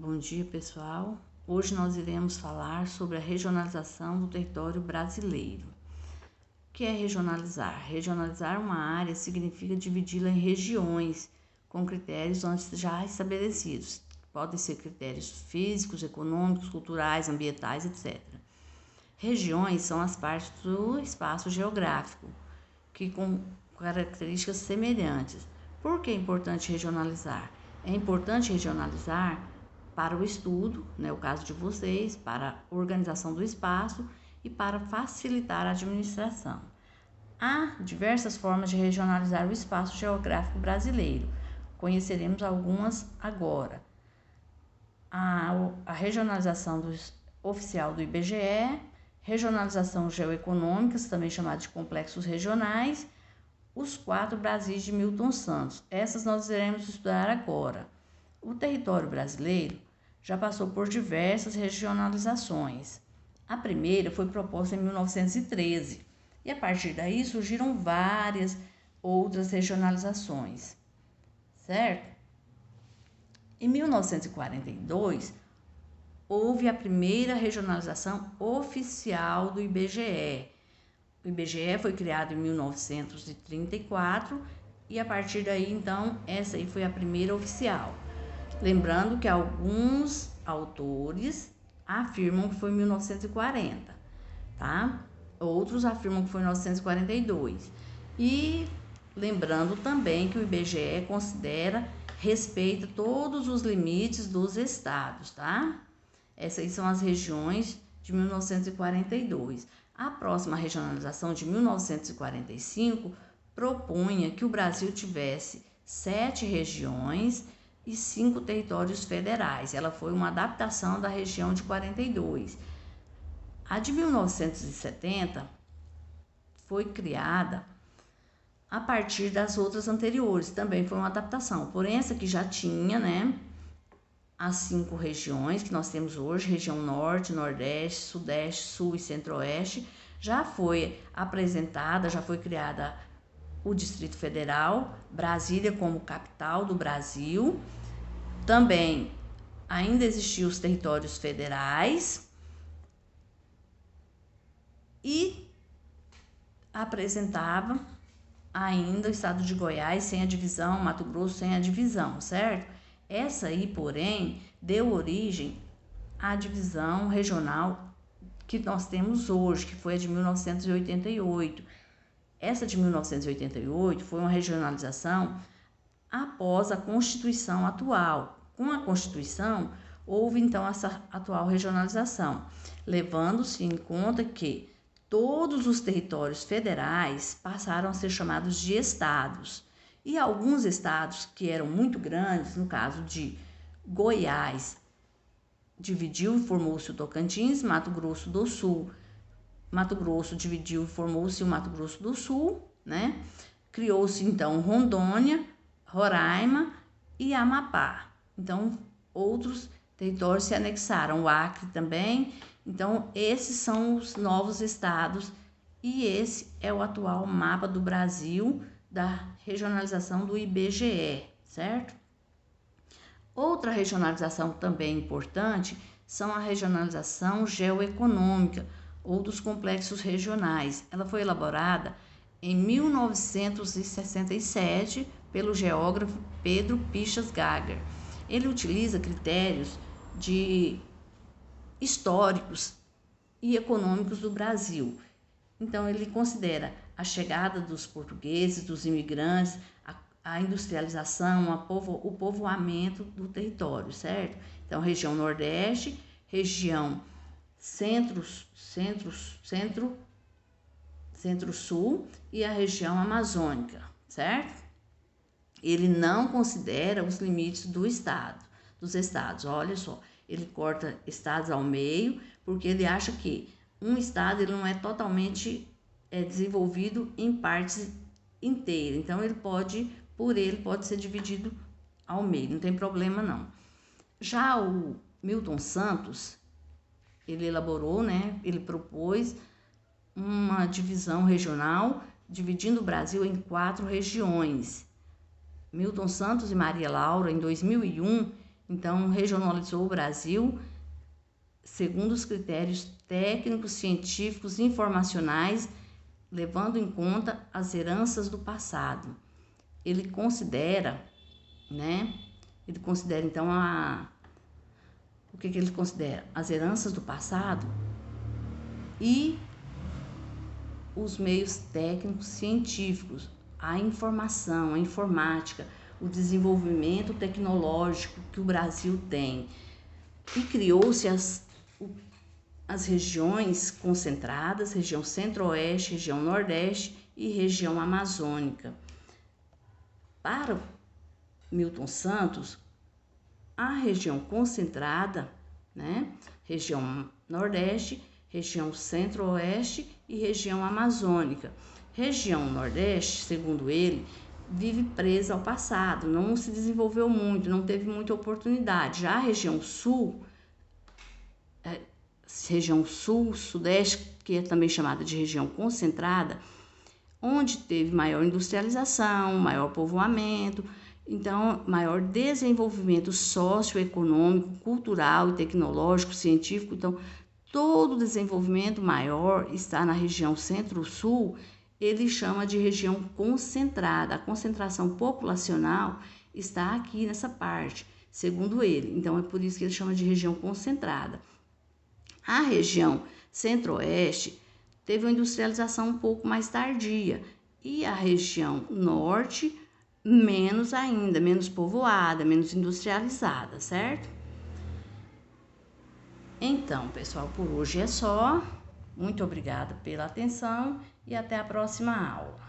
Bom dia, pessoal. Hoje nós iremos falar sobre a regionalização do território brasileiro. O que é regionalizar? Regionalizar uma área significa dividi-la em regiões com critérios antes já estabelecidos. Podem ser critérios físicos, econômicos, culturais, ambientais, etc. Regiões são as partes do espaço geográfico que com características semelhantes. Por que é importante regionalizar? É importante regionalizar para o estudo, o caso de vocês, para a organização do espaço e para facilitar a administração. Há diversas formas de regionalizar o espaço geográfico brasileiro. Conheceremos algumas agora. A regionalização oficial do IBGE, regionalização geoeconômica, também chamada de complexos regionais, os 4 Brasis de Milton Santos. Essas nós iremos estudar agora. O território brasileiro já passou por diversas regionalizações. A primeira foi proposta em 1913 e a partir daí surgiram várias outras regionalizações, certo? Em 1942, houve a primeira regionalização oficial do IBGE. O IBGE foi criado em 1934 e a partir daí, então, essa aí foi a primeira oficial. Lembrando que alguns autores afirmam que foi em 1940, tá? Outros afirmam que foi em 1942. E lembrando também que o IBGE respeita todos os limites dos estados, tá? Essas aí são as regiões de 1942. A próxima regionalização de 1945 propunha que o Brasil tivesse 7 regiões e 5 territórios federais. Ela foi uma adaptação da região de 42. A de 1970 foi criada a partir das outras anteriores, também foi uma adaptação. Porém, essa aqui já tinha, as 5 regiões que nós temos hoje, região Norte, Nordeste, Sudeste, Sul e Centro-Oeste, já foi apresentada, já foi criada o Distrito Federal, Brasília como capital do Brasil. Também ainda existiam os territórios federais e apresentava ainda o estado de Goiás sem a divisão, Mato Grosso sem a divisão, certo? Essa aí, porém, deu origem à divisão regional que nós temos hoje, que foi a de 1988. Essa de 1988 foi uma regionalização após a Constituição atual. Com a Constituição, houve então essa atual regionalização, levando-se em conta que todos os territórios federais passaram a ser chamados de estados. E alguns estados que eram muito grandes, no caso de Goiás, dividiu e formou-se o Tocantins, Mato Grosso do Sul. Mato Grosso dividiu e formou-se o Mato Grosso do Sul, Criou-se então Rondônia, Roraima e Amapá. Então, outros territórios se anexaram, o Acre também. Então, esses são os novos estados e esse é o atual mapa do Brasil da regionalização do IBGE, certo? Outra regionalização também importante são a regionalização geoeconômica ou dos complexos regionais. Ela foi elaborada em 1967 pelo geógrafo Pedro Pichas-Gager. Ele utiliza critérios históricos e econômicos do Brasil. Então, ele considera a chegada dos portugueses, dos imigrantes, a industrialização, o povoamento do território, certo? Então, região Nordeste, região Centro-Sul e a região amazônica, certo? Ele não considera os limites dos estados. Olha só, ele corta estados ao meio, porque ele acha que um estado ele não é totalmente desenvolvido em partes inteiras. Então, ele pode ser dividido ao meio, não tem problema não. Já o Milton Santos, ele elaborou, ele propôs uma divisão regional, dividindo o Brasil em 4 regiões. Milton Santos e Maria Laura, em 2001, Então, regionalizou o Brasil segundo os critérios técnicos, científicos e informacionais, levando em conta as heranças do passado. Ele considera, então o que ele considera? As heranças do passado e os meios técnicos científicos, a informação, a informática, o desenvolvimento tecnológico que o Brasil tem. E criou-se as regiões concentradas, região centro-oeste, região nordeste e região amazônica. Para Milton Santos, a região concentrada, região nordeste, região centro-oeste e região amazônica. Região nordeste, segundo ele, vive presa ao passado, não se desenvolveu muito, não teve muita oportunidade. Já a região sul, sudeste, que é também chamada de região concentrada, onde teve maior industrialização, maior povoamento, então maior desenvolvimento socioeconômico, cultural e tecnológico, científico. Então, todo o desenvolvimento maior está na região centro-sul. Ele chama de região concentrada. A concentração populacional está aqui nessa parte, segundo ele. Então, é por isso que ele chama de região concentrada. A região centro-oeste teve uma industrialização um pouco mais tardia e a região norte menos ainda, menos povoada, menos industrializada, certo? Então, pessoal, por hoje é só. Muito obrigada pela atenção e até a próxima aula.